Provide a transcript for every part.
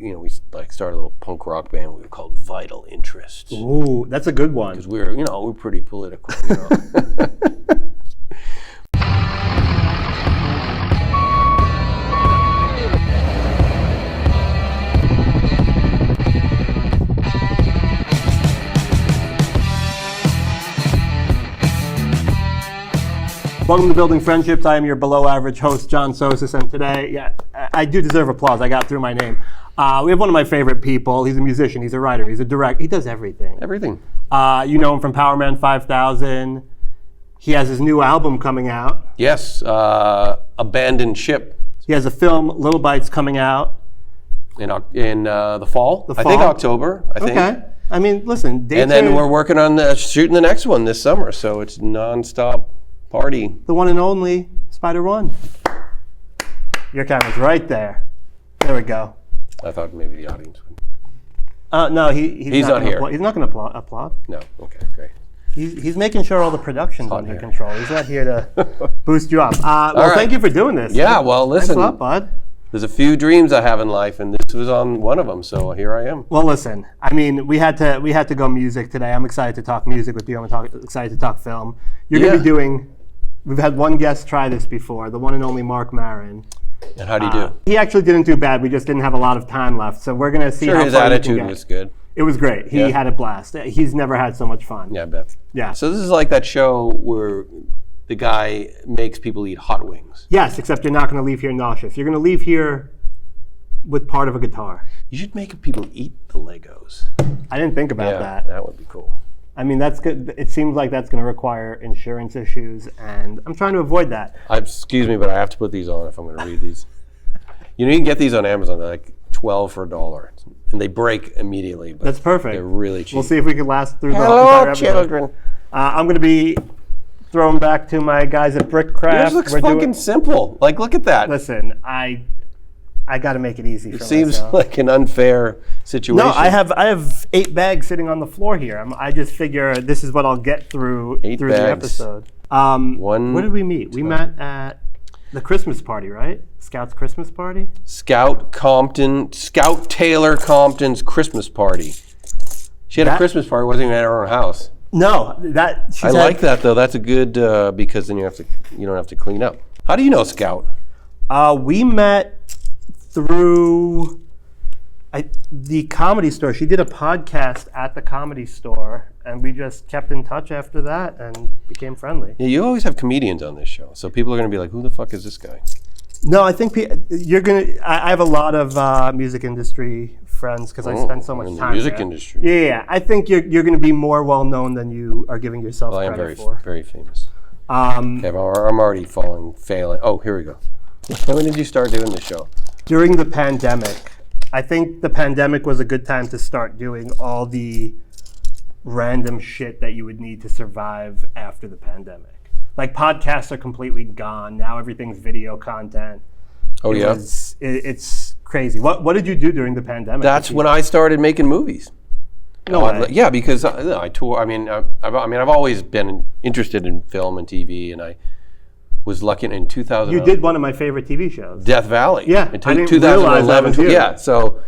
we started a little punk rock band we were called Vital Interest. Ooh, that's a good one. Because we're pretty political. Welcome to Building Friendships. I am your below average host, John Sosis, and today, I do deserve applause. I got through my name. We have one of my favorite people. He's a musician, he's a writer, he's a director. He does everything. Everything. You know him from Powerman 5000. He has his new album coming out. Yes, Abandoned Ship. He has a film, Little Bites, coming out. In the fall? I think October, Okay. I mean, listen. And then we're working on shooting the next one this summer, so it's nonstop party. The one and only Spider-1. Your camera's right there. There we go. I thought maybe the audience would. No, he's not here. He's not going to applaud. No, okay, great. He's making sure all the production's under control. He's not here to boost you up. Thank you for doing this. Yeah, well, listen. Thanks a lot, bud. There's a few dreams I have in life, and this was on one of them, so here I am. Well, listen. I mean, we had to go music today. I'm excited to talk music with you. I'm excited to talk film. You're going to be doing. We've had one guest try this before, the one and only Mark Maron. And how do you do? He actually didn't do bad. We just didn't have a lot of time left, so we're going to see how his attitude was good. It was great. He had a blast. He's never had so much fun. Yeah, I bet. Yeah. So this is like that show where the guy makes people eat hot wings. Yes, except you're not going to leave here nauseous. You're going to leave here with part of a guitar. You should make people eat the Legos. I didn't think about that. That would be cool. I mean, that's good. It seems like that's going to require insurance issues, and I'm trying to avoid that. Excuse me, but I have to put these on if I'm going to read these. You can get these on Amazon. They're like $12 for $1, and they break immediately. But that's perfect. They're really cheap. We'll see if we can last through the entire episode. Hello, children. I'm going to be thrown back to my guys at BrickCraft. Yours looks fucking simple. Like, look at that. Listen, I got to make it easy for myself. It seems like an unfair situation. No, I have 8 bags sitting on the floor here. I just figure this is what I'll get through the episode. Where did we meet? We met at the Christmas party, right? Scout's Christmas party? Scout Taylor Compton's Christmas party. She had a Christmas party, wasn't even at her own house. No, I like that though. That's a good because then you don't have to clean up. How do you know Scout? We met through the Comedy Store. She did a podcast at the Comedy Store, and we just kept in touch after that and became friendly. Yeah, you always have comedians on this show, so people are going to be like, who the fuck is this guy? No, I think you're going to... I have a lot of music industry friends because I spend so much time in the music industry. Yeah, I think you're going to be more well-known than you are giving yourself credit for. I am very famous. I'm already failing. Oh, here we go. When did you start doing this show? During the pandemic. I think the pandemic was a good time to start doing all the random shit that you would need to survive after the pandemic. Like, podcasts are completely gone. Now everything's video content. Oh, yeah? It's crazy. What did you do during the pandemic? That's when I started making movies. No way. Yeah, because I tour. I mean, I've always been interested in film and TV, and I was lucky in 2000. You did one of my favorite TV shows. Death Valley. Yeah, in I didn't 2011. realize that was you. Yeah, so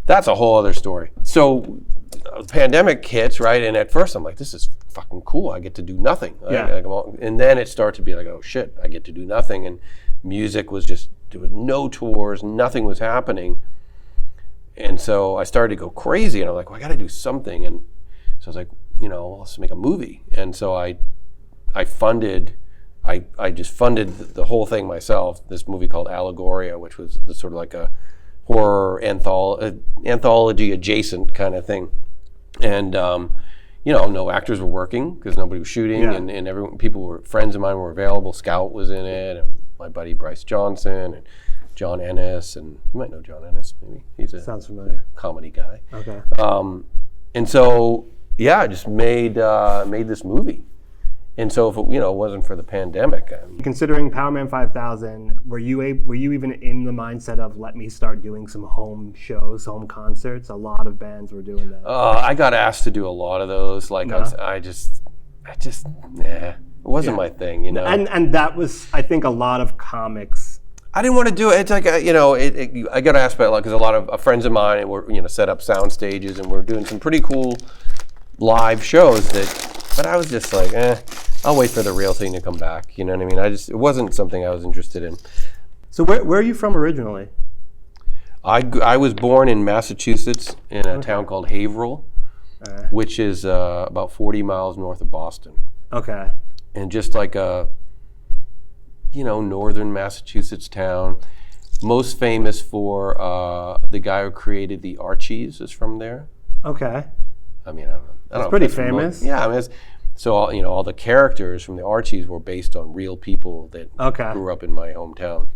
that's a whole other story. So the pandemic hits, right? And at first I'm like, this is fucking cool. I get to do nothing. Yeah. And then it starts to be like, oh shit, I get to do nothing. And music was just, there was no tours, nothing was happening. And so I started to go crazy, and I'm like, well, I got to do something. And so I was like, let's make a movie. And so I just funded the whole thing myself. This movie called Allegoria, which was sort of like a horror anthology adjacent kind of thing. And no actors were working because nobody was shooting, and friends of mine were available. Scout was in it, and my buddy Bryce Johnson, and John Ennis, and you might know John Ennis, maybe. Sounds familiar. Comedy guy. Okay. And so I just made this movie. And so if it wasn't for the pandemic, considering Powerman 5000, were you even in the mindset of let me start doing some home shows, home concerts? A lot of bands were doing that. I got asked to do a lot of those. Like No. it wasn't my thing, And that was, I think, a lot of comics I didn't want to do it. It's like, I got asked by a lot because a lot of friends of mine were, set up sound stages and we're doing some pretty cool live shows but I was just like, I'll wait for the real thing to come back. You know what I mean? It wasn't something I was interested in. So where are you from originally? I was born in Massachusetts in a town called Haverhill, which is about 40 miles north of Boston. Okay. And just like a, northern Massachusetts town. Most famous for the guy who created the Archies is from there. Okay. I mean, I don't know. It's pretty famous. Yeah, I mean, so all the characters from the Archies were based on real people that grew up in my hometown.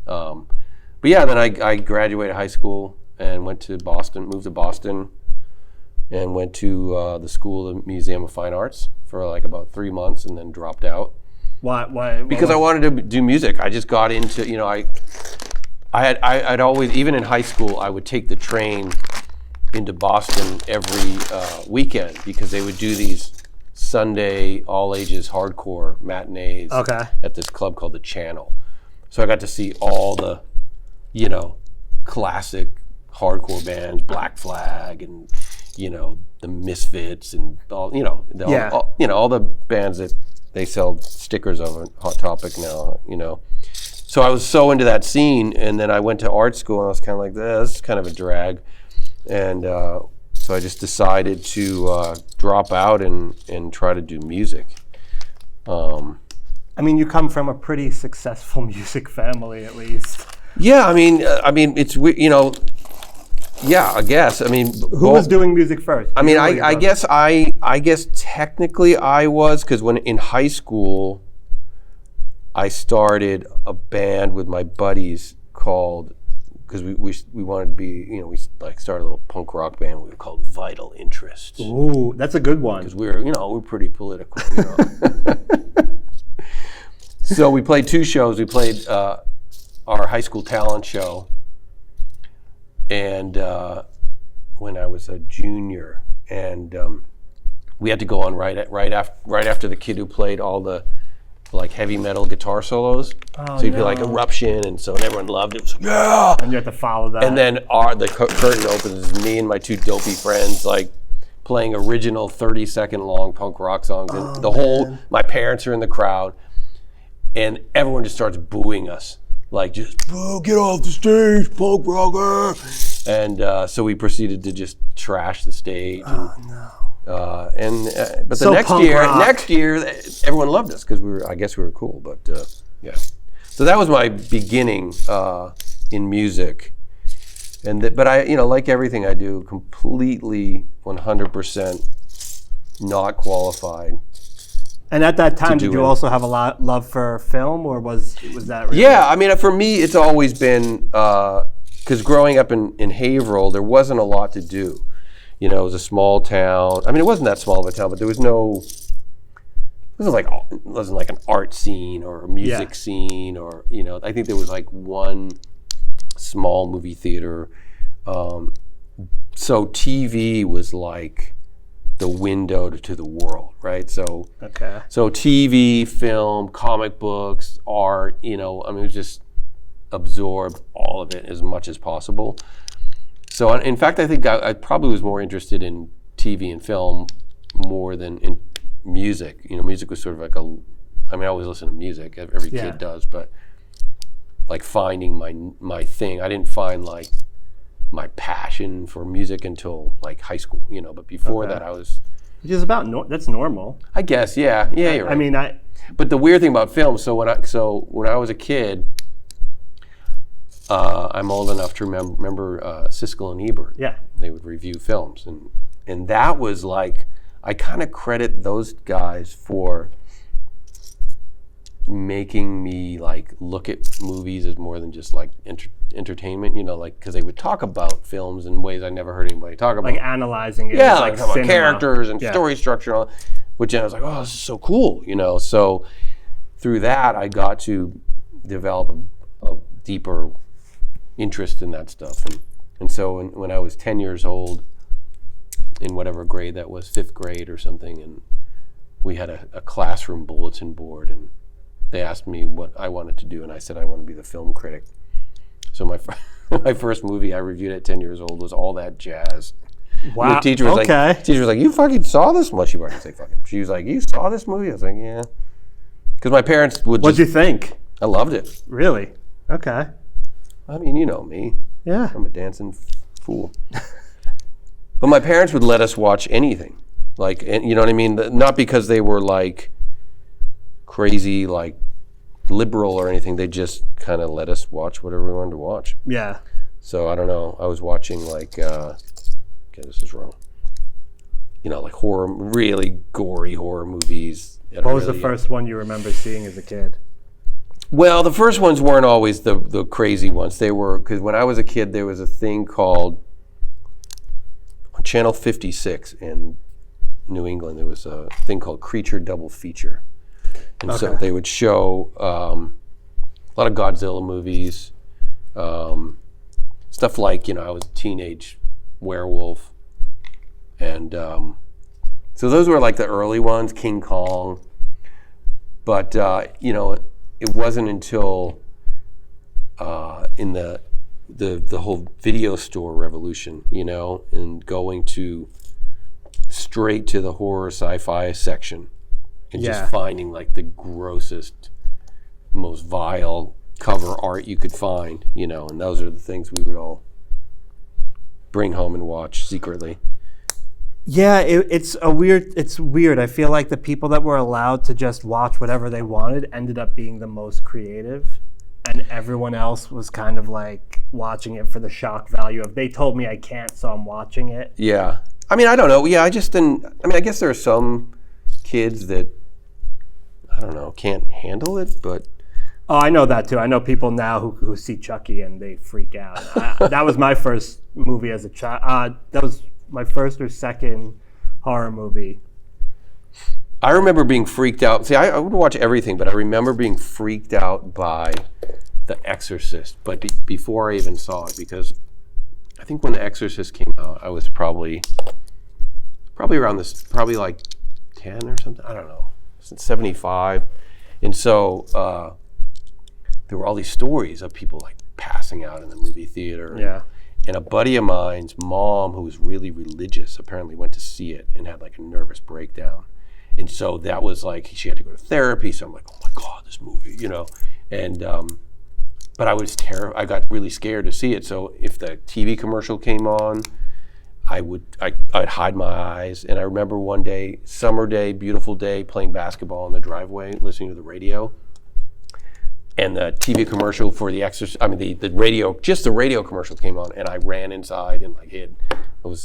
But yeah, then I graduated high school and moved to Boston, and went to the School of Museum of Fine Arts for like about 3 months, and then dropped out. Why? Because I wanted to do music. I just got into, I'd always, even in high school, I would take the train into Boston every weekend because they would do these Sunday all ages hardcore matinees at this club called the Channel. So I got to see all the, classic hardcore bands, Black Flag and, the Misfits and all, all the bands that they sell stickers of on Hot Topic now, So I was so into that scene, and then I went to art school and I was kind of like, this is kind of a drag. And so I just decided to drop out and try to do music. I mean, you come from a pretty successful music family, at least. Yeah, I mean, it's yeah, I guess. I mean, who was doing music first? I mean, I guess technically I was, because when in high school, I started a band with my buddies called, because we wanted to be, we like started a little punk rock band. We were called Vital Interest. Ooh, that's a good one. Because we're pretty political. So we played 2 shows. We played our high school talent show, and when I was a junior, and we had to go on right after the kid who played all the like heavy metal guitar solos. So you'd be like Eruption, and everyone loved it. It was like, yeah! And you have to follow that. And then the curtain opens, me and my 2 dopey friends like playing original 30-second long punk rock songs, and my parents are in the crowd, and everyone just starts booing us, like just get off the stage, punk rocker. And so we proceeded to just trash the stage. But the next year, everyone loved us because I guess we were cool. But yeah, so that was my beginning in music, but I, like everything I do, completely 100% not qualified. And at that time, did you also have a lot love for film, or was that? Really Yeah, I mean, for me, it's always been because growing up in Haverhill, there wasn't a lot to do. It was a small town. I mean, it wasn't that small of a town, but there was no. It wasn't like an art scene or a music scene, or I think there was like one small movie theater. So TV was like the window to the world, right? So TV, film, comic books, art. I mean, it was just absorbed all of it as much as possible. So in fact, I think I probably was more interested in TV and film more than in music. Music was sort of like I always listen to music, every kid does, but like finding my thing, I didn't find like my passion for music until like high school, but before that I was... Which is that's normal. I guess, yeah, you're right. I mean, But the weird thing about film, so when I was a kid, I'm old enough to remember Siskel and Ebert. Yeah. They would review films, and that was like, I kind of credit those guys for making me like look at movies as more than just like entertainment, like because they would talk about films in ways I never heard anybody talk about. Like analyzing it. Yeah, like talk about characters and story structure, and all, which I was like, oh, this is so cool, So through that, I got to develop a deeper interest in that stuff, and so when I was 10 years old, in whatever grade that was, 5th grade or something, and we had a classroom bulletin board, and they asked me what I wanted to do, and I said I want to be the film critic. So my my first movie I reviewed at 10 years old was All That Jazz. Wow. The teacher was like, you fucking saw this? Well, she wasn't say fucking. She was like, you saw this movie? I was like, yeah. Because my parents would. What'd you think? I loved it. Really? Okay. I mean, you know me. Yeah. I'm a dancing fool. But my parents would let us watch anything, like, you know what I mean? Not because they were like crazy, like liberal or anything. They just kind of let us watch whatever we wanted to watch. Yeah. So I don't know. I was watching like, okay, this is wrong. You know, like really gory horror movies. What was the first one you remember seeing as a kid? Well, the first ones weren't always the crazy ones. They were, because when I was a kid, there was a thing called, on Channel 56 in New England, there was a thing called Creature Double Feature. And so they would show a lot of Godzilla movies, stuff like, I was a teenage werewolf. And so those were like the early ones, King Kong. But, it wasn't until in the whole video store revolution, and going straight to the horror sci-fi section and just finding like the grossest, most vile cover art you could find, and those are the things we would all bring home and watch secretly. Yeah, it's weird. I feel like the people that were allowed to just watch whatever they wanted ended up being the most creative, and everyone else was kind of like watching it for the shock value of, they told me I can't, so I'm watching it. Yeah. I mean, I don't know. Yeah, I just didn't. I mean, I guess there are some kids that, I don't know, can't handle it, but. Oh, I know that too. I know people now who see Chucky and they freak out. That was my first movie as a child. That was my first or second horror movie. I remember being freaked out. See, I would watch everything, but I remember being freaked out by The Exorcist, but before I even saw it, because I think when The Exorcist came out, I was probably around this, probably like 10 or something. I don't know. Since 75. And so there were all these stories of people like passing out in the movie theater. Yeah. And a buddy of mine's mom, who was really religious, apparently went to see it and had like a nervous breakdown. And so that was like, she had to go to therapy. So I'm like, oh my God, this movie, And, but I was I got really scared to see it. So if the TV commercial came on, I'd hide my eyes. And I remember one day, summer day, beautiful day, playing basketball in the driveway, listening to the radio. And the TV commercial for The Exorcist, the radio, just the radio commercial came on, and I ran inside and like hid. It was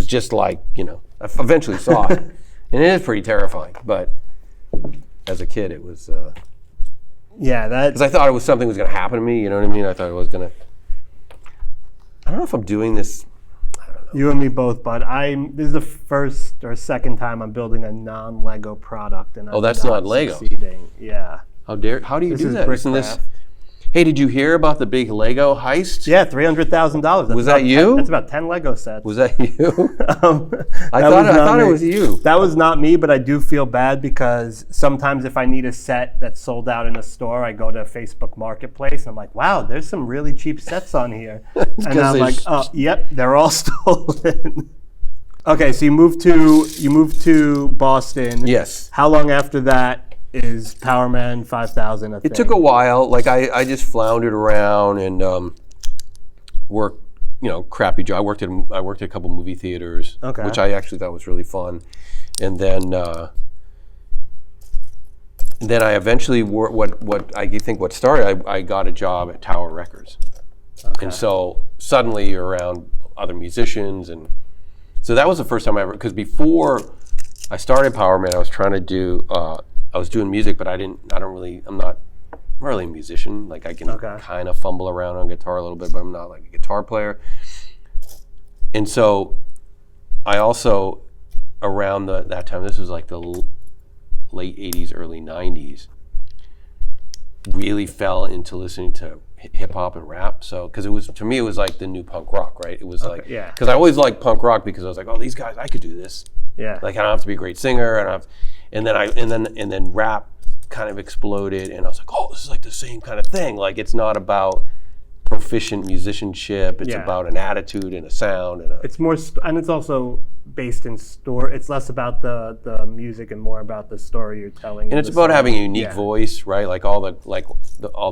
just like, I eventually saw it. And it is pretty terrifying, but as a kid it was, because I thought it was something was gonna happen to me, you know what I mean? I thought it was gonna, I don't know if I'm doing this, I don't know. You and me both, bud. This is the first or second time I'm building a non-Lego product, and that's not Lego. Succeeding. Yeah. How do you do that? BrickCraft. Hey, did you hear about the big Lego heist? Yeah, $300,000. Was that you? That's about 10 Lego sets. Was that you? I thought it was you. That was not me, but I do feel bad because sometimes if I need a set that's sold out in a store, I go to Facebook Marketplace and I'm like, wow, there's some really cheap sets on here. And I'm like, oh, yep, they're all stolen. Okay, so you moved to Boston. Yes. How long after that is Powerman 5000 a thing? It took a while. Like I just floundered around and worked, crappy job. I worked at a couple movie theaters, which I actually thought was really fun. And then I eventually what started. I got a job at Tower Records, and so suddenly you're around other musicians, and so that was the first time I ever. Because before I started Powerman, I was trying to do. I was doing music, but I'm not really a musician. Like I can kind of fumble around on guitar a little bit, but I'm not like a guitar player. And so I also, around that time, this was like the late 80s, early 90s, really fell into listening to hip hop and rap. So, because to me, it was like the new punk rock, right? It was because I always liked punk rock because I was like, oh, these guys, I could do this. Yeah. Like I don't have to be a great singer, and then rap kind of exploded, and I was like, oh, this is like the same kind of thing. Like, it's not about proficient musicianship. It's about an attitude and a sound. And it's more, and it's also based in story. It's less about the music and more about the story you're telling. And it's about having a unique voice, right? Like all the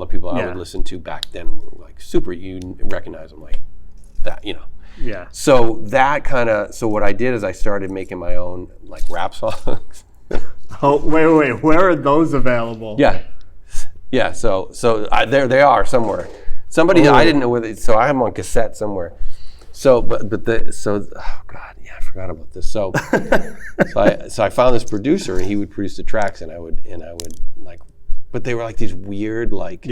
people I would listen to back then were like super. You recognize them like that, you know. Yeah. So that kind of. So what I did is I started making my own like rap songs. Oh wait! Where are those available? Yeah. So there they are somewhere. Somebody I didn't know whether. So I have them on cassette somewhere. So oh god, yeah, I forgot about this. So I found this producer, and he would produce the tracks, and I would like, but they were like these weird like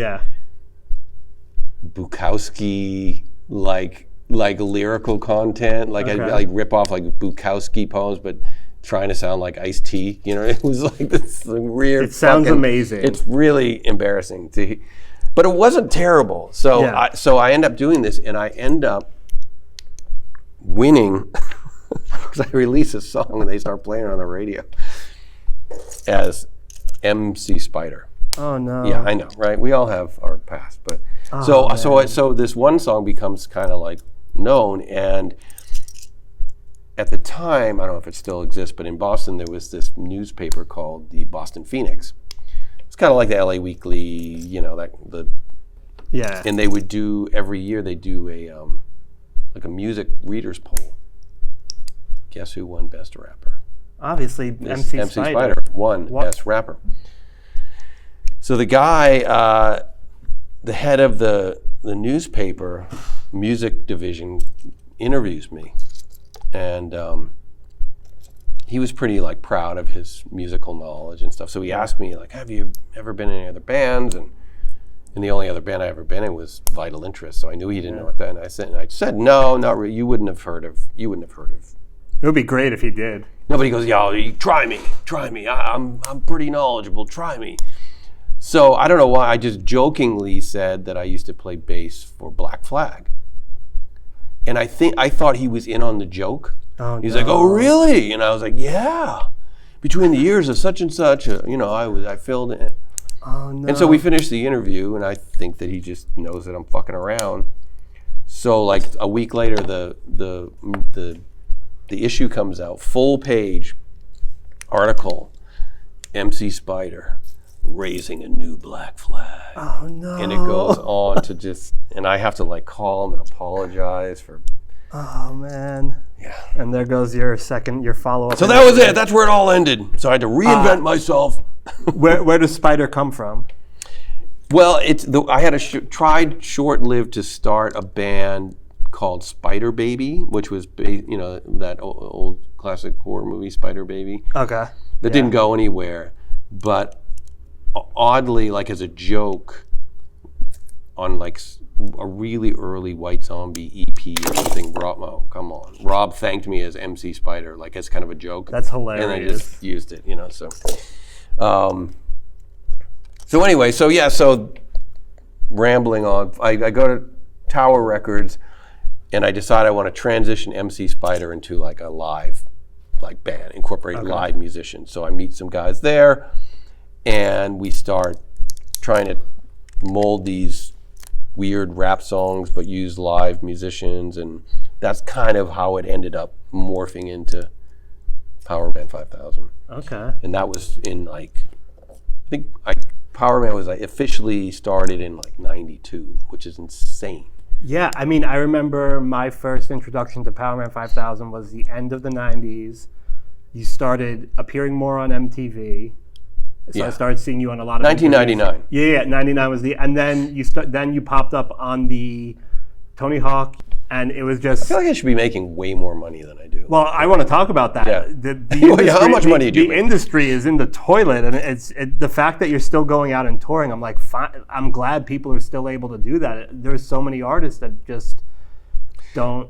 Bukowski like lyrical content. Like I'd like rip off like Bukowski poems, but trying to sound like Ice-T. You know, it was like this weird. It sounds amazing. It's really embarrassing to. But it wasn't terrible. So I end up doing this, and I end up winning because I release a song and they start playing it on the radio as MC Spider. Oh no! Yeah, I know, right? We all have our past, but so this one song becomes kind of like known, and at the time, I don't know if it still exists, but in Boston there was this newspaper called the Boston Phoenix. It's kind of like the LA Weekly, you know, and they would do every year. They do a music readers poll. Guess who won Best Rapper? Obviously, MC Spider won Best Rapper. So the guy, the head of the newspaper music division, interviews me, and he was pretty like proud of his musical knowledge and stuff. So he asked me like, "Have you ever been in any other bands?" And the only other band I ever been in was Vital Interest. So I knew he didn't know it then. I said, "No, not really. You wouldn't have heard of." It would be great if he did. Nobody goes, "Yo, try me. I'm pretty knowledgeable. Try me." So I don't know why. I just jokingly said that I used to play bass for Black Flag, and I thought he was in on the joke. He's like, "Oh, really?" And I was like, "Yeah." Between the years of such and such, I filled in. Oh no! And so we finished the interview, and I think that he just knows that I'm fucking around. So like a week later, the issue comes out, full page article, MC Spider raising a new black flag. Oh no! And it goes on to just, and I have to like call him and apologize for. Oh man. Yeah. And there goes your follow-up. So that was it. That's where it all ended. So I had to reinvent myself. Where does Spider come from? Well, I had tried short-lived to start a band called Spider Baby, which was that old classic horror movie Spider Baby. Okay. That didn't go anywhere, but oddly, like as a joke, on like a really early White Zombie EP or something. Rob thanked me as MC Spider, like as kind of a joke. That's hilarious. And I just used it, so. So anyway, so rambling on, I go to Tower Records, and I decide I want to transition MC Spider into like a live like band, incorporate live musicians. So I meet some guys there, and we start trying to mold these weird rap songs, but use live musicians, and that's kind of how it ended up morphing into Powerman 5000. Okay. And that was in like, I think Powerman was like officially started in like 92, which is insane. Yeah, I mean, I remember my first introduction to Powerman 5000 was the end of the 90s. You started appearing more on MTV. So I started seeing you on a lot of 1999. Yeah, 99 was and then you popped up on the Tony Hawk, and it was just. I feel like I should be making way more money than I do. Well, I want to talk about that. Yeah. The industry, how much money do you make? The industry is in the toilet, and the fact that you're still going out and touring, I'm like, fine, I'm glad people are still able to do that. There's so many artists that just don't.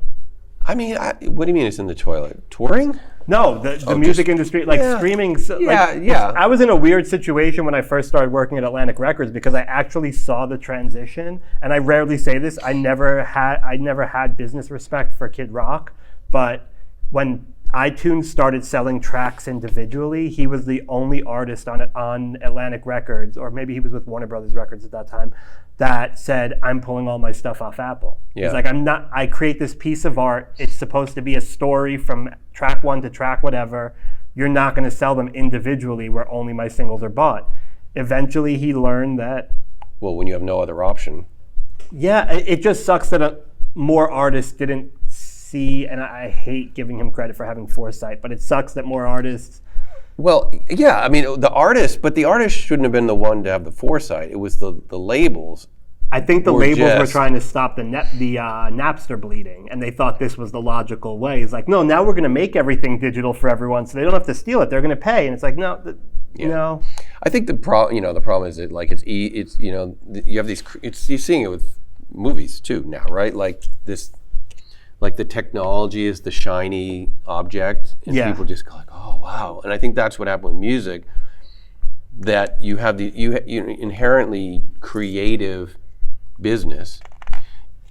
I mean, what do you mean it's in the toilet? Touring? No, the music industry, like streaming. I was in a weird situation when I first started working at Atlantic Records because I actually saw the transition, and I rarely say this. I never had business respect for Kid Rock, but when iTunes started selling tracks individually, he was the only artist on Atlantic Records, or maybe he was with Warner Brothers Records at that time, that said, I'm pulling all my stuff off Apple. Yeah. He's like, I create this piece of art. It's supposed to be a story from track 1 to track whatever. You're not going to sell them individually where only my singles are bought. Eventually, he learned that. Well, when you have no other option. Yeah, it just sucks that more artists didn't see, and I hate giving him credit for having foresight, but it sucks that more artists. Well, yeah, I mean, the artist shouldn't have been the one to have the foresight. It was the labels. I think the labels were trying to stop the Napster bleeding, and they thought this was the logical way. It's like, no, now we're going to make everything digital for everyone, so they don't have to steal it. They're going to pay, and it's like, no, no. I think the problem is that like it's you know, you have these. You're seeing it with movies too now, right? Like this. Like the technology is the shiny object, and people just go like, "Oh, wow!" And I think that's what happened with music. That you have you inherently creative business.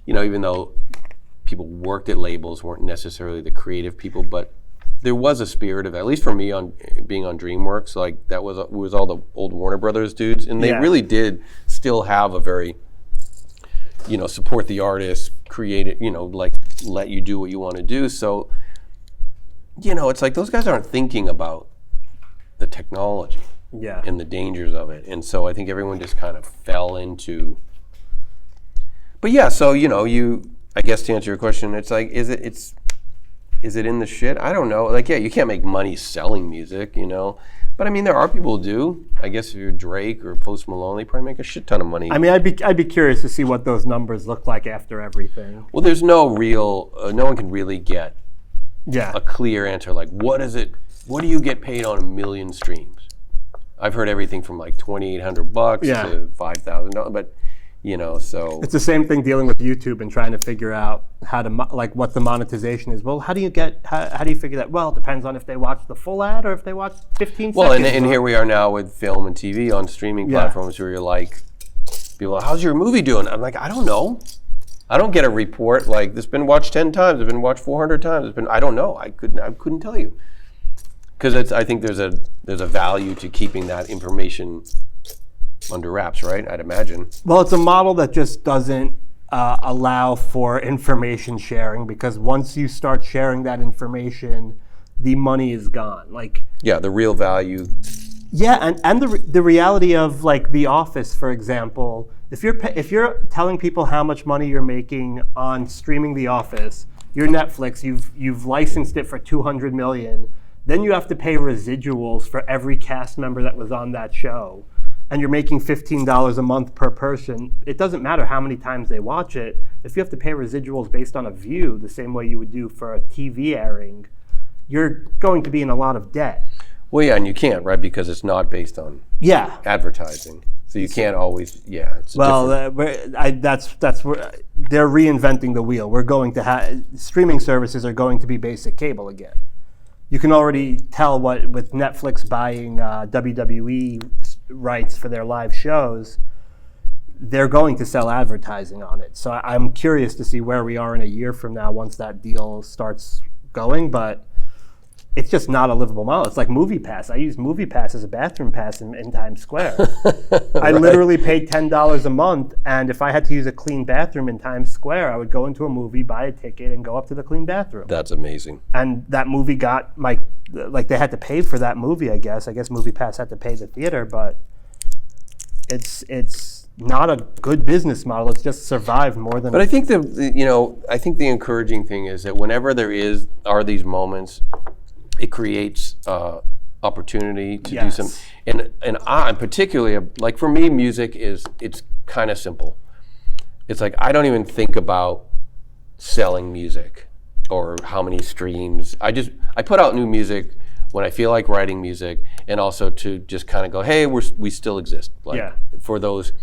You know, even though people worked at labels, weren't necessarily the creative people, but there was a spirit of, at least for me, on being on DreamWorks. Like that was all the old Warner Brothers dudes, and they really did still have a very, you know, support the artist, create it, you know, like let you do what you want to do. So, you know, it's like those guys aren't thinking about the technology and the dangers of it. And so I think everyone just kind of fell into. But yeah, so, you know, I guess to answer your question, it's like, is it in the shit? I don't know. Like, yeah, you can't make money selling music, you know. But I mean, there are people who do. I guess if you're Drake or Post Malone, they probably make a shit ton of money. I mean, I'd be curious to see what those numbers look like after everything. Well, there's no real, no one can really get a clear answer. Like, what is it? What do you get paid on 1 million streams? I've heard everything from like $2,800 to $5,000, but you know, so it's the same thing dealing with YouTube and trying to figure out how to like what the monetization is. Well, how do you figure that? Well, it depends on if they watch the full ad or if they watch 15 seconds. Well, and here we are now with film and TV on streaming platforms where you're like, people are, how's your movie doing? I'm like, I don't know. I don't get a report like this been watched 10 times, it's been watched 400 times. I don't know. I couldn't tell you. Because I think there's a value to keeping that information under wraps, right? I'd imagine. Well, it's a model that just doesn't allow for information sharing, because once you start sharing that information, the money is gone. Like, yeah, the real value. Yeah, and the reality of like The Office, for example, if you're telling people how much money you're making on streaming The Office, you're Netflix, you've licensed it for $200 million, then you have to pay residuals for every cast member that was on that show. And you're making $15 a month per person. It doesn't matter how many times they watch it. If you have to pay residuals based on a view, the same way you would do for a TV airing, you're going to be in a lot of debt. Well, yeah, and you can't, right? Because it's not based on advertising. So you can't always, it's that's where they're reinventing the wheel. We're going to have, streaming services are going to be basic cable again. You can already tell what with Netflix buying WWE rights for their live shows, they're going to sell advertising on it. So I'm curious to see where we are in a year from now once that deal starts going, but it's just not a livable model. It's like MoviePass. I use MoviePass as a bathroom pass in Times Square. I literally paid $10 a month, and if I had to use a clean bathroom in Times Square, I would go into a movie, buy a ticket, and go up to the clean bathroom. That's amazing. And that movie got they had to pay for that movie, I guess. I guess MoviePass had to pay the theater, but it's not a good business model. It's just survived more than. But I think the encouraging thing is that whenever there are these moments, it creates opportunity to do some. And I particularly, like for me, music it's kind of simple. It's like I don't even think about selling music or how many streams. I put out new music when I feel like writing music, and also to just kind of go, hey, we still exist. For those,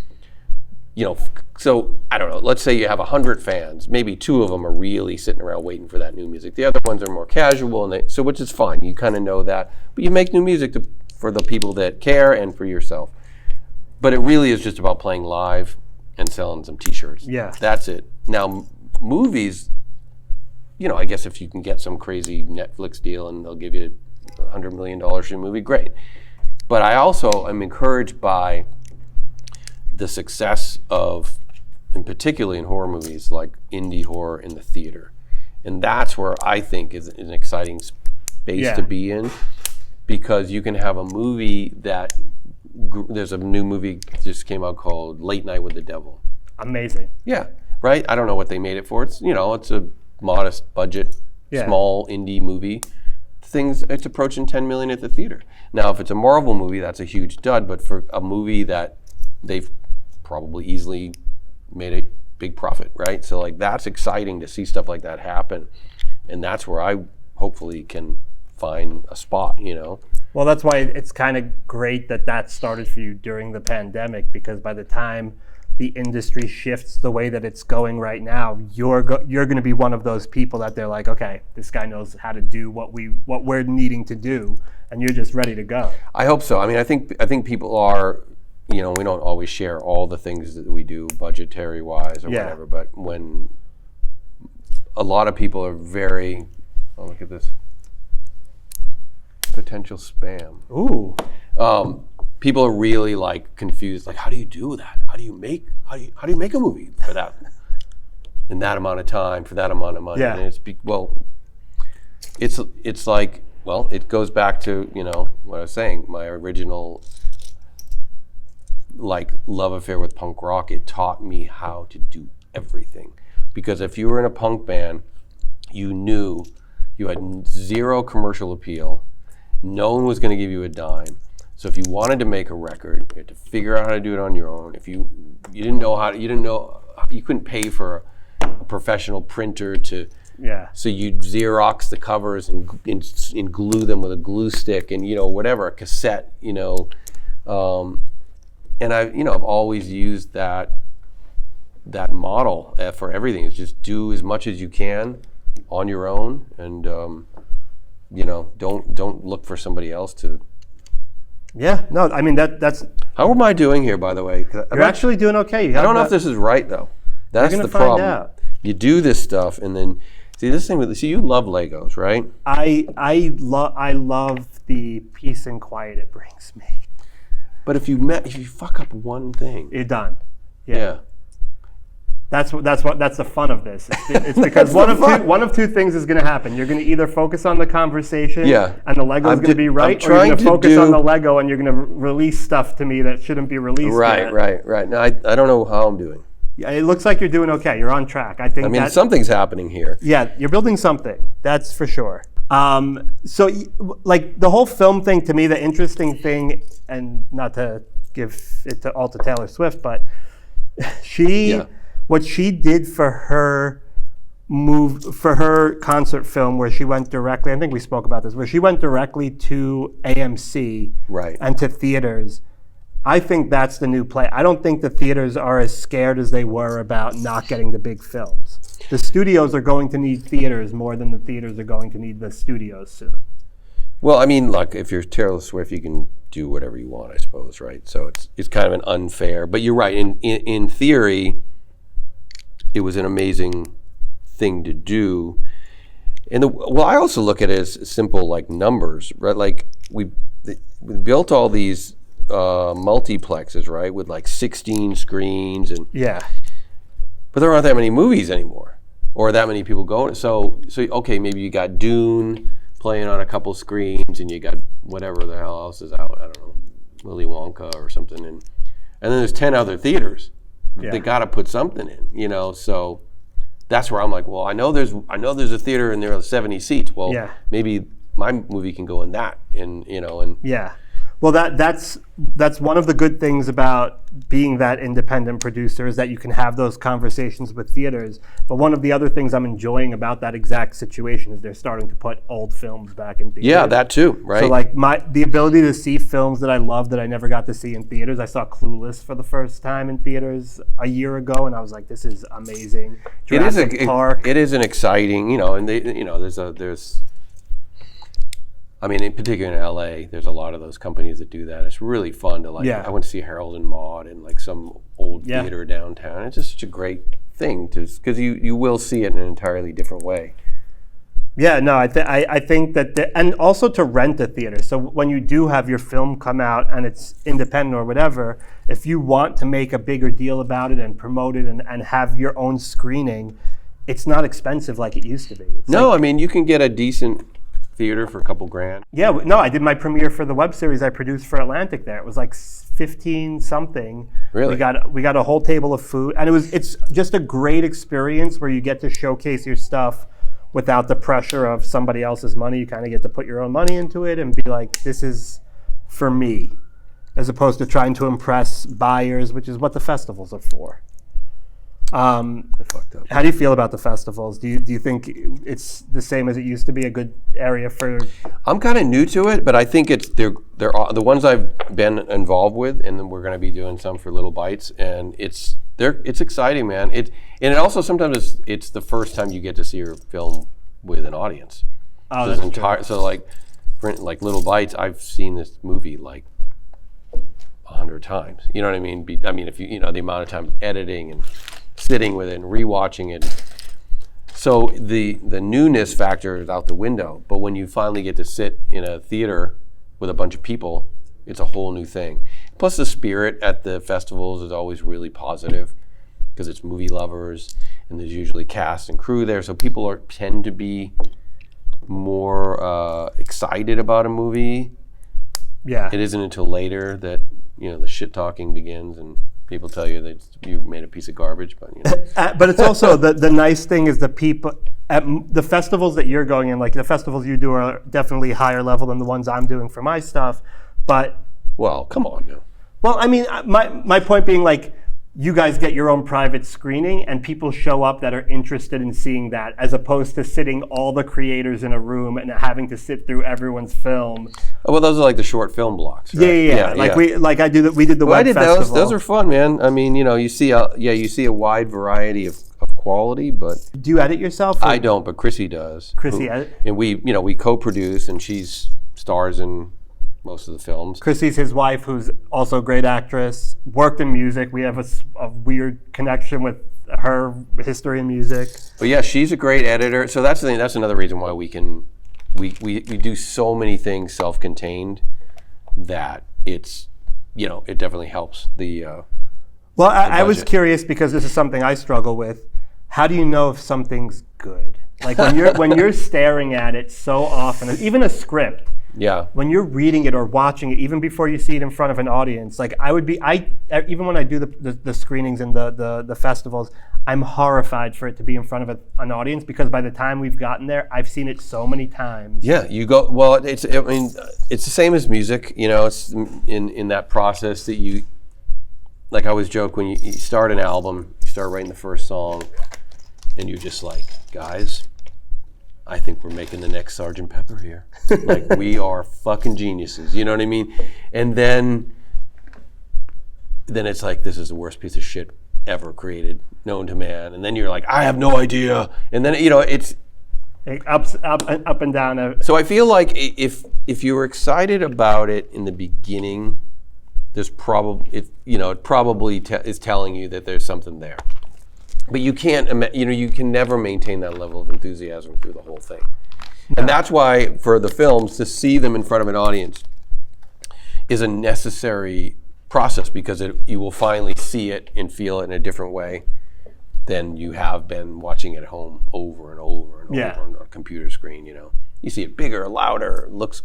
so I don't know, let's say you have 100 fans, maybe 2 of them are really sitting around waiting for that new music. The other ones are more casual, which is fine, you kind of know that. But you make new music for the people that care and for yourself. But it really is just about playing live and selling some t-shirts. Yeah. That's it. Now, movies, I guess if you can get some crazy Netflix deal and they'll give you $100 million for a movie, great. But I also am encouraged by the success of, and particularly in horror movies, like indie horror in the theater. And that's where I think is an exciting space to be in, because you can have a movie that, there's a new movie just came out called Late Night with the Devil. Amazing. Yeah, right? I don't know what they made it for. It's, it's a modest budget, small indie movie. It's approaching 10 million at the theater. Now, if it's a Marvel movie, that's a huge dud, but for a movie that they've probably easily made a big profit, right? So like that's exciting to see stuff like that happen. And that's where I hopefully can find a spot, Well, that's why it's kind of great that started for you during the pandemic, because by the time the industry shifts the way that it's going right now, you're going to be one of those people that they're like, okay, this guy knows how to do what we're needing to do, and you're just ready to go. I hope so. I mean, I think people are, we don't always share all the things that we do budgetary wise or whatever, but when a lot of people are very, oh, look at this. Potential spam. Ooh. People are really like confused. Like, how do you do that? How do you make a movie for that in that amount of time for that amount of money? Yeah. And it's like, well, it goes back to what I was saying. My original like love affair with punk rock. It taught me how to do everything, because if you were in a punk band, you knew you had zero commercial appeal. No one was going to give you a dime. So if you wanted to make a record, you had to figure out how to do it on your own. If you couldn't pay for a professional printer to, so you'd Xerox the covers and glue them with a glue stick and whatever, a cassette, and I've always used that model for everything. Is just do as much as you can on your own, and don't look for somebody else to. Yeah, no, I mean that's. How am I doing here, by the way? You're actually doing okay. I don't know if this is right though. That's the problem. Find out. You do this stuff, and then you love Legos, right? I love the peace and quiet it brings me. But if you fuck up one thing, you're done. Yeah. That's the fun of this. It's because one of two things is going to happen. You're going to either focus on the conversation, and the Lego is going to be right, or you're going to focus on the Lego and you're going to release stuff to me that shouldn't be released. Right. Now I don't know how I'm doing. Yeah, it looks like you're doing okay. You're on track. I think. Something's happening here. Yeah, you're building something. That's for sure. So, like the whole film thing, to me, the interesting thing, and not to give it all to Taylor Swift, but what she did for her concert film, where she went directly, I think we spoke about this, where she went directly to AMC and to theaters. I think that's the new play. I don't think the theaters are as scared as they were about not getting the big films. The studios are going to need theaters more than the theaters are going to need the studios soon. Well, I mean, look, if you're Taylor Swift, you can do whatever you want, I suppose, right? So it's kind of an unfair, but you're right. In theory, it was an amazing thing to do. And I also look at it as simple like numbers, right? Like we built all these multiplexes, right, with like 16 screens and but there aren't that many movies anymore, or that many people going. So okay, maybe you got Dune playing on a couple screens, and you got whatever the hell else is out. I don't know, Willy Wonka or something, and then there's 10 other theaters. They got to put something in, So that's where I'm like, well, I know there's a theater and there are 70 seats. Well, maybe my movie can go in that, and. Well, that's one of the good things about being that independent producer, is that you can have those conversations with theaters. But one of the other things I'm enjoying about that exact situation is they're starting to put old films back in theaters. Yeah, that too, right? So like the ability to see films that I love that I never got to see in theaters. I saw Clueless for the first time in theaters a year ago, and I was like, this is amazing. Jurassic Park. It is an exciting, and there's. I mean, in particular in LA, there's a lot of those companies that do that. It's really fun to I went to see Harold and Maude in like some old theater downtown. It's just such a great thing because you will see it in an entirely different way. Yeah, no, I think that, and also to rent a theater. So when you do have your film come out and it's independent or whatever, if you want to make a bigger deal about it and promote it and have your own screening, it's not expensive like it used to be. It's No, I mean, you can get a decent theater for a couple grand. Yeah, no, I did my premiere for the web series I produced for Atlantic there. It was like 15 something. Really? We got a whole table of food, and it's just a great experience where you get to showcase your stuff without the pressure of somebody else's money. You kind of get to put your own money into it and be like, this is for me, as opposed to trying to impress buyers, which is what the festivals are for. I fucked up. How do you feel about the festivals? Do you think it's the same as it used to be, a good area for? I'm kind of new to it, but I think they're the ones I've been involved with, and then we're going to be doing some for Little Bites, and it's exciting, man. And it also sometimes it's the first time you get to see your film with an audience. Oh, so that's true. So like Little Bites, I've seen this movie like 100 times. You know what I mean? If you the amount of time editing and sitting with it and rewatching it. So the newness factor is out the window. But when you finally get to sit in a theater with a bunch of people, it's a whole new thing. Plus the spirit at the festivals is always really positive because it's movie lovers and there's usually cast and crew there. So people tend to be more excited about a movie. Yeah. It isn't until later that the shit talking begins and people tell you that you made a piece of garbage, but But it's also the nice thing is the people at the festivals that you're going in, like the festivals you do are definitely higher level than the ones I'm doing for my stuff. But well, come on now. well, I mean, my point being, like, you guys get your own private screening and people show up that are interested in seeing that, as opposed to sitting all the creators in a room and having to sit through everyone's film. Oh, well, those are like the short film blocks, right? Yeah. We did the Well, I web did festival. those are fun, man. I mean, you see a wide variety of quality, but Do you edit yourself? I don't, but Chrissy does. Chrissy edit? And we co-produce, and she's stars in most of the films. Chrissy's his wife, who's also a great actress, worked in music. We have a weird connection with her history in music. But yeah, she's a great editor. So that's the thing. That's another reason why we do so many things self-contained that it's it definitely helps the. Well, I was budget. curious because this is something I struggle with. How do you know if something's good? Like when you're staring at it so often, even a script. Yeah. When you're reading it or watching it, even before you see it in front of an audience, like even when I do the screenings and the festivals, I'm horrified for it to be in front of an audience, because by the time we've gotten there, I've seen it so many times. Yeah, you go. Well, it's the same as music. It's in that process that you. Like I always joke, when you start an album, you start writing the first song, and you're just like, guys, I think we're making the next Sgt. Pepper here. Like, we are fucking geniuses. You know what I mean? And then it's like, this is the worst piece of shit ever created, known to man. And then you're like, I have no idea. And then it's Up and down. So I feel like if you were excited about it in the beginning, there's probably it probably is telling you that there's something there. But you can't, you can never maintain that level of enthusiasm through the whole thing. No. And that's why for the films, to see them in front of an audience is a necessary process, because you will finally see it and feel it in a different way than you have been watching it at home over and over and over on a computer screen. You see it bigger, louder, looks,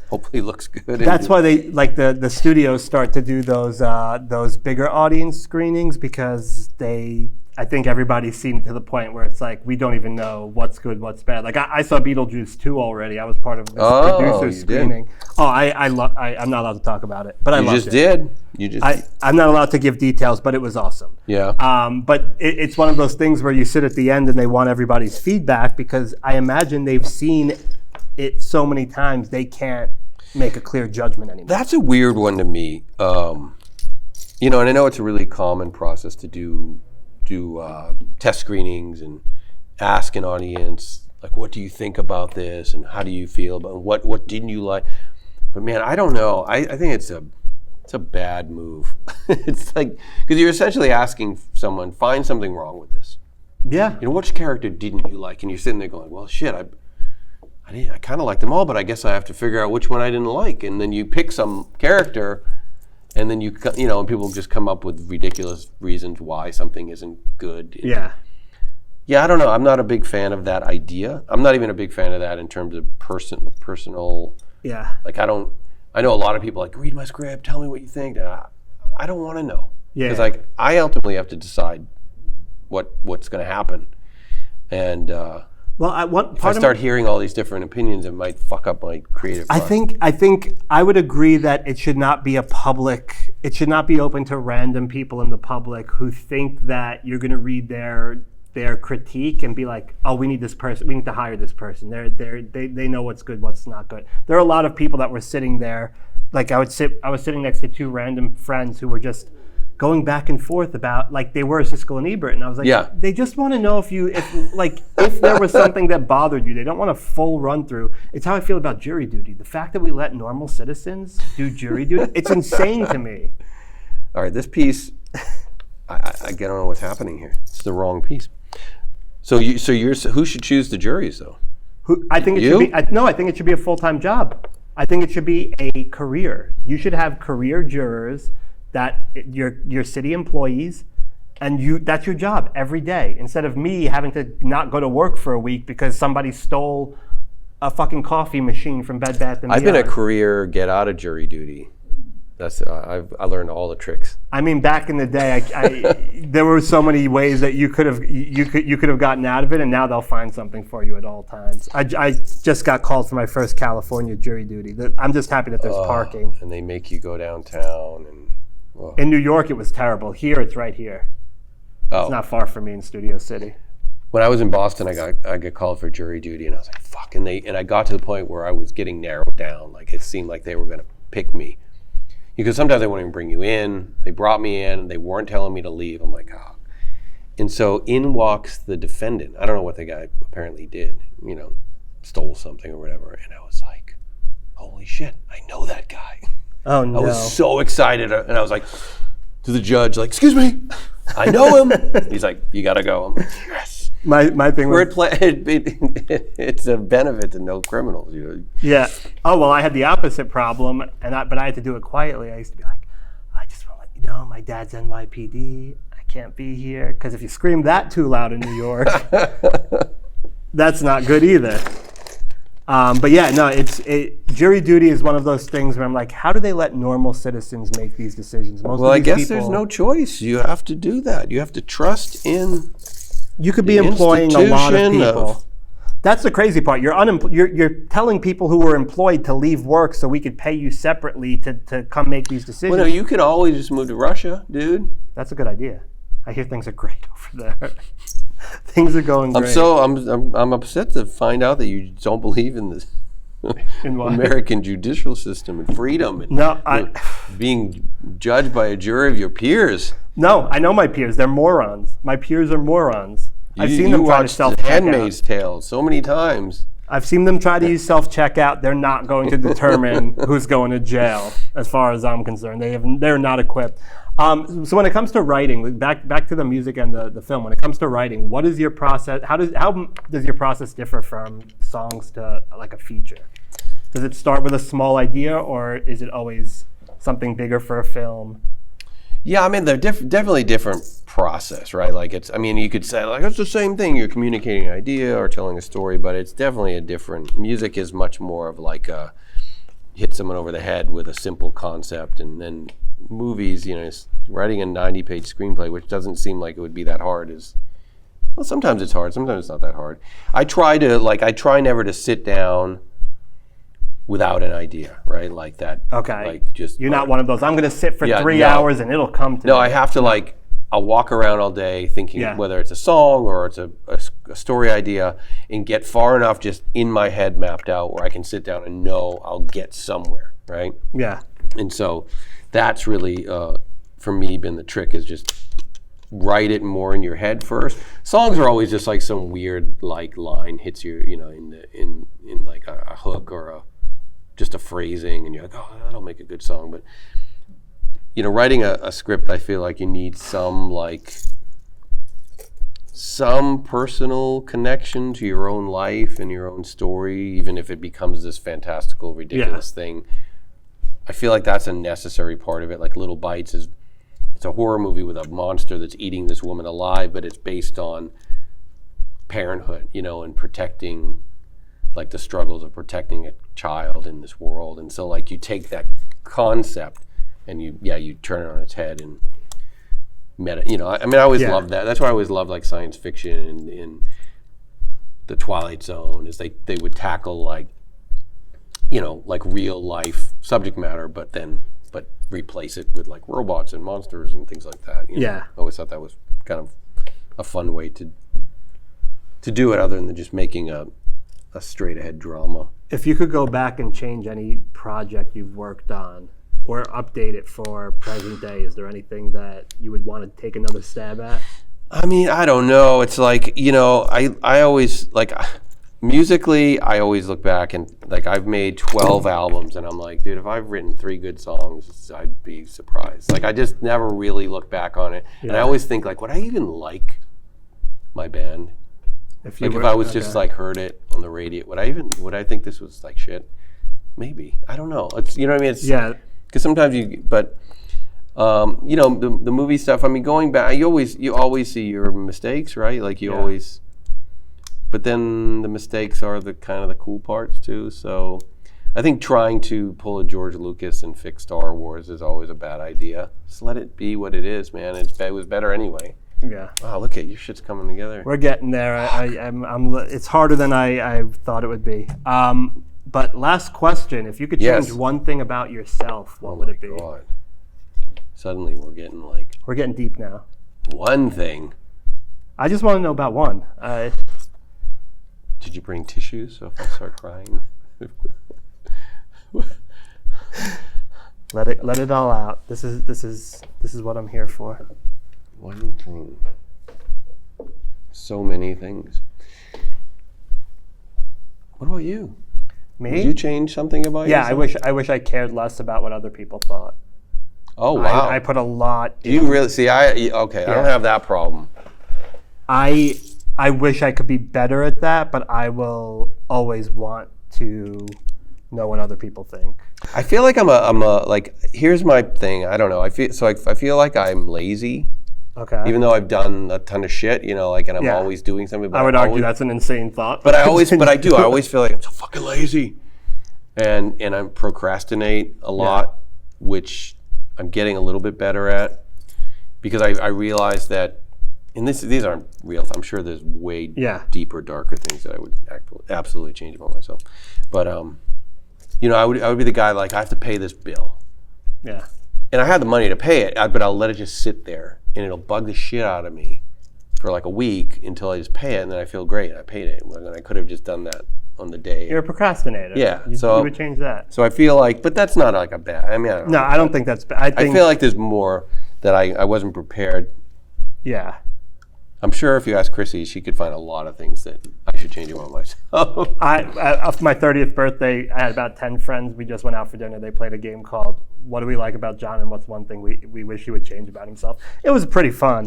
hopefully looks good. That's why they like the studios start to do those bigger audience screenings, because I think everybody's seen it to the point where it's like, we don't even know what's good, what's bad. Like I saw Beetlejuice 2 already. I was part of the producer screening. Did. Oh, I'm not allowed to talk about it, but I loved it. You just did. I'm not allowed to give details, but it was awesome. Yeah. But it's one of those things where you sit at the end and they want everybody's feedback, because I imagine they've seen it so many times they can't make a clear judgment anymore. That's a weird one to me. And I know it's a really common process to do test screenings and ask an audience, like, what do you think about this, and how do you feel about what didn't you like? But man, I don't know. I think it's a bad move. It's like, because you're essentially asking someone, find something wrong with this. Yeah. Which character didn't you like? And you're sitting there going, well, shit, I kind of liked them all, but I guess I have to figure out which one I didn't like. And then you pick some character, and then and people just come up with ridiculous reasons why something isn't good. Yeah. Yeah, I don't know. I'm not a big fan of that idea. I'm not even a big fan of that in terms of personal. Yeah. Like I know a lot of people like, read my script, tell me what you think. I don't want to know. Yeah. Because like I ultimately have to decide what's going to happen. And if I start hearing all these different opinions, it might fuck up my creative process. I think I would agree that it should not be it should not be open to random people in the public who think that you're going to read their critique and be like, oh, we need this person, we need to hire this person. They know what's good, what's not good. There are a lot of people that were sitting there, like I was sitting next to two random friends who were just going back and forth about, like, they were Siskel and Ebert, and I was like, yeah. They just want to know if there was something that bothered you. They don't want a full run through. It's how I feel about jury duty. The fact that we let normal citizens do jury duty, it's insane to me. All right, this piece, I don't know what's happening here. It's the wrong piece. So who should choose the juries though? I think it should be. I think it should be a full-time job. I think it should be a career. You should have career jurors that your city employees, and that's your job every day. Instead of me having to not go to work for a week because somebody stole a fucking coffee machine from Bed Bath & Beyond. I've been a career get out of jury duty. That's I learned all the tricks. I mean, back in the day, there were so many ways that you could have gotten out of it, and now they'll find something for you at all times. I just got called for my first California jury duty. I'm just happy that there's parking. And they make you go downtown. In New York, it was terrible. Here, it's right here. It's not far from me in Studio City. When I was in Boston, I got called for jury duty, and I was like, fuck. And I got to the point where I was getting narrowed down. Like it seemed like they were going to pick me. Because sometimes they wouldn't even bring you in. They brought me in. They weren't telling me to leave. I'm like, oh. And so in walks the defendant. I don't know what the guy apparently did. Stole something or whatever. And I was like, holy shit, I know that guy. Oh no. I was so excited. And I was like, to the judge, like, excuse me, I know him. He's like, you got to go. I'm like, yes. My thing was, it's a benefit to know criminals. Yeah. Oh, well, I had the opposite problem, but I had to do it quietly. I used to be like, I just want to let you know, my dad's NYPD. I can't be here. Because if you scream that too loud in New York, that's not good either. But yeah, no, jury duty is one of those things where I'm like, how do they let normal citizens make these decisions? I guess there's no choice. You have to do that. You have to trust in. You could be employing a lot of people. That's the crazy part. You're telling people who were employed to leave work so we could pay you separately to come make these decisions. Well, no, you could always just move to Russia, dude. That's a good idea. I hear things are great over there. Things are going great. I'm upset to find out that you don't believe in this American judicial system and freedom and being judged by a jury of your peers. No, I know my peers. They're morons. My peers are morons. I've seen them try to self-check Handmaid's Tale so many times. I've seen them try to use self-checkout. They're not going to determine who's going to jail, as far as I'm concerned. They're not equipped. So when it comes to writing, back to the music and the film, when it comes to writing, what is your process? How does your process differ from songs to like a feature? Does it start with a small idea, or is it always something bigger for a film? Yeah, I mean, they're definitely different process, right? Like you could say like it's the same thing. You're communicating an idea or telling a story, but it's definitely a different. Music is much more of like hit someone over the head with a simple concept, and then movies, writing a 90-page screenplay, which doesn't seem like it would be that hard, well, sometimes it's hard, sometimes it's not that hard. I try never to sit down without an idea, right? Like that. Okay. Like just you're not one of those. I'm going to sit for 3 hours and it'll come to me. No, I have to I'll walk around all day thinking whether it's a song or it's a story idea, and get far enough just in my head mapped out where I can sit down and know I'll get somewhere, right? Yeah. And so that's really, for me, been the trick, is just write it more in your head first. Songs are always just like some weird line hits you, in like a hook or just a phrasing, and you're like, oh, that'll make a good song. But writing a script, I feel like you need some some personal connection to your own life and your own story, even if it becomes this fantastical, ridiculous thing. I feel like that's a necessary part of it. Like Little Bites it's a horror movie with a monster that's eating this woman alive, but it's based on parenthood, and protecting, like the struggles of protecting a child in this world. And so like you take that concept and you turn it on its head and I always loved that. That's why I always loved like science fiction in the Twilight Zone, is they would tackle like real life subject matter, but replace it with like robots and monsters and things like that. I always thought that was kind of a fun way to do it, other than just making a straight ahead drama. If you could go back and change any project you've worked on or update it for present day, is there anything that you would want to take another stab at? I mean, I don't know. It's like, I always, like, musically, I always look back and, like, I've made 12 albums, and I'm like, dude, if I've written 3 good songs, I'd be surprised. Like, I just never really look back on it. Yeah. And I always think, like, would I even like my band? If I was just, like, heard it on the radio, would I think this was, like, shit? Maybe. I don't know. It's, you know what I mean? It's, because sometimes the movie stuff, I mean, going back, you always see your mistakes, right? Like always, but then the mistakes are the kind of the cool parts too. So I think trying to pull a George Lucas and fix Star Wars is always a bad idea. Just let it be what it is, man. It was better anyway. Yeah. Wow, look at your shit's coming together. We're getting there. It's harder than I thought it would be. But last question, if you could change one thing about yourself, what would it be? God. Suddenly we're getting deep now. One thing. I just want to know about one. Did you bring tissues so if I start crying? Let it all out. This is what I'm here for. One thing. So many things. What about you? Me? Did you change something about yourself? Yeah, I wish I cared less about what other people thought. Oh wow! I put a lot. Do you really see? I don't have that problem. I wish I could be better at that, but I will always want to know what other people think. I feel like I'm a like. Here's my thing. I don't know. I feel like I'm lazy. Okay. Even though I've done a ton of shit, and I'm always doing something. But I would argue that's an insane thought. But I do. I always feel like I'm so fucking lazy, and I procrastinate a lot, which I'm getting a little bit better at, because I realize that, and these aren't real. I'm sure there's way deeper, darker things that I would absolutely change about myself. But I would be the guy like, I have to pay this bill. Yeah. And I have the money to pay it, but I'll let it just sit there, and it'll bug the shit out of me for like a week until I just pay it, and then I feel great. I paid it, and I could have just done that on the day. You're a procrastinator. Yeah, you would change that. So I feel like, but that's not like a bad. I mean, I don't know. I don't think that's bad. I feel like there's more that I wasn't prepared. Yeah. I'm sure if you ask Chrissy, she could find a lot of things that I should change about myself. For my 30th birthday, I had about 10 friends. We just went out for dinner. They played a game called "What Do We Like About John and What's One Thing We Wish You Would Change About Himself." It was pretty fun.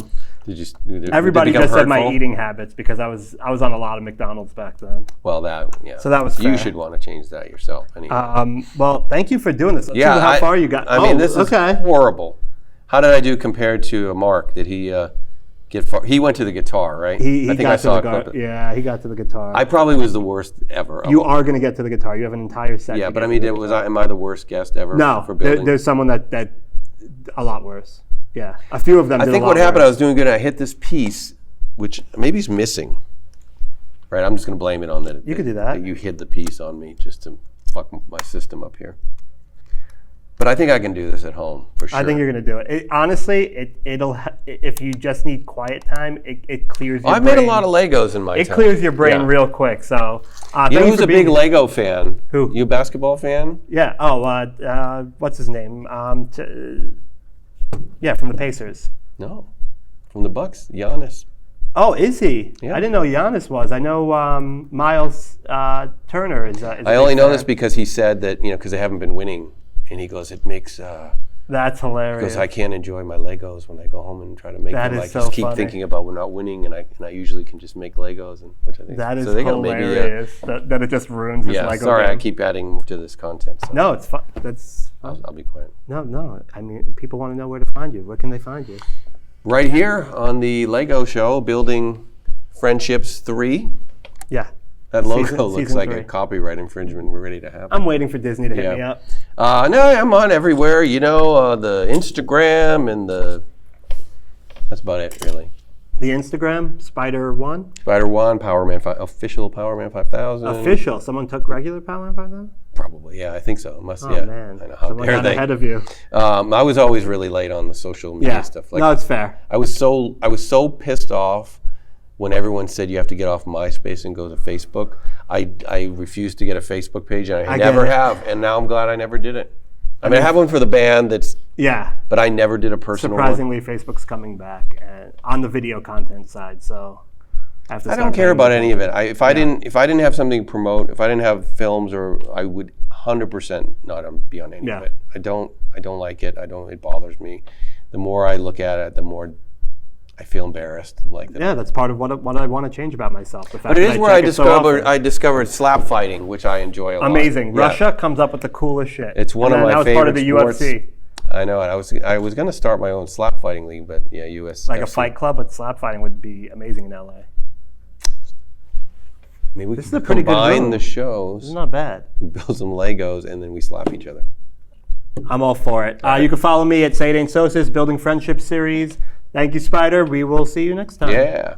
Everybody just said my eating habits, because I was on a lot of McDonald's back then. Well, so that was fair. You should want to change that yourself anyway. Well, thank you for doing this. Let's see how far you got. This is horrible. How did I do compared to Mark? Did he get far? He went to the guitar, right? I think I saw a clip. Yeah, he got to the guitar. I probably was the worst ever. You are going to get to the guitar. You have an entire set. Yeah, but I mean, am I the worst guest ever? No, for building? There's someone that a lot worse. Yeah, a few of them. I think what happened, I was doing good. I hit this piece, which maybe is missing. Right, I'm just going to blame it on that. You could do that. You hid the piece on me just to fuck my system up here. But I think I can do this at home for sure. I think you're going to do it. Honestly, it'll. If you just need quiet time, it clears your brain. I've made a lot of Legos in my time. It clears your brain reil quick. So, you know who's a big Lego fan? Who? You a basketball fan? Yeah. Oh, what's his name? From the Pacers. No, from the Bucks. Giannis. Oh, is he? Yeah. I didn't know Giannis was. I know Miles Turner is. I only know this because he said that because they haven't been winning. And he goes, it makes That's hilarious. Because I can't enjoy my Legos when I go home and try to make That them. is Like so just keep funny. thinking about we're not winning, and I usually can just make Legos, and which I think That is so. They got hilarious. That it just ruins his yeah. Lego Sorry, game. I keep adding to this content. So No, it's fun. That's I'll be quiet. no. I mean, people want to know where to find you. Where can they find you? Right here on the Lego show, building Friendships 3. Yeah. That logo Season looks like 3. a copyright infringement. We're ready to happen. I'm waiting for Disney to hit Yeah. me up. No, I'm on everywhere. You know, the Instagram and that's about it, really. The Instagram, Spider1. Spider One, Powerman, official Powerman 5000. Official. Someone took regular Power by them? Probably, yeah, I think so. It must, Oh, yeah. man. I know, how Someone dare got they? ahead of you. I was always really late on the social media Yeah. stuff. Like, No, it's fair. I was so pissed off when everyone said you have to get off MySpace and go to Facebook. I refused to get a Facebook page, and I get never it. have. And now I'm glad I never did it. I mean, I have one for the band Yeah. but I never did a personal one. Surprisingly, Facebook's coming back and on the video content side, so I have to I start don't care paying about attention. any of it. If I didn't have something to promote, if I didn't have films, or I would 100% not be on any Yeah. of it. I don't like it. It bothers me. The more I look at it, the more I feel embarrassed. Like that. Yeah, that's part of what I want to change about myself. The fact But it that is where I check it so discovered often. slap fighting, which I enjoy a lot. Amazing. Yeah. Russia comes up with the coolest shit. It's one And of then my that was part of favorite the sports. UFC. I know it. I was going to start my own slap fighting league, but yeah, US. Like a fight club, but slap fighting would be amazing in LA. Maybe we This is can a pretty good combine room. the shows. It's not bad. We build some Legos and then we slap each other. I'm all for it. You can follow me at Say It Ain't Sosis, Building Friendship series. Thank you, Spider. We will see you next time. Yeah.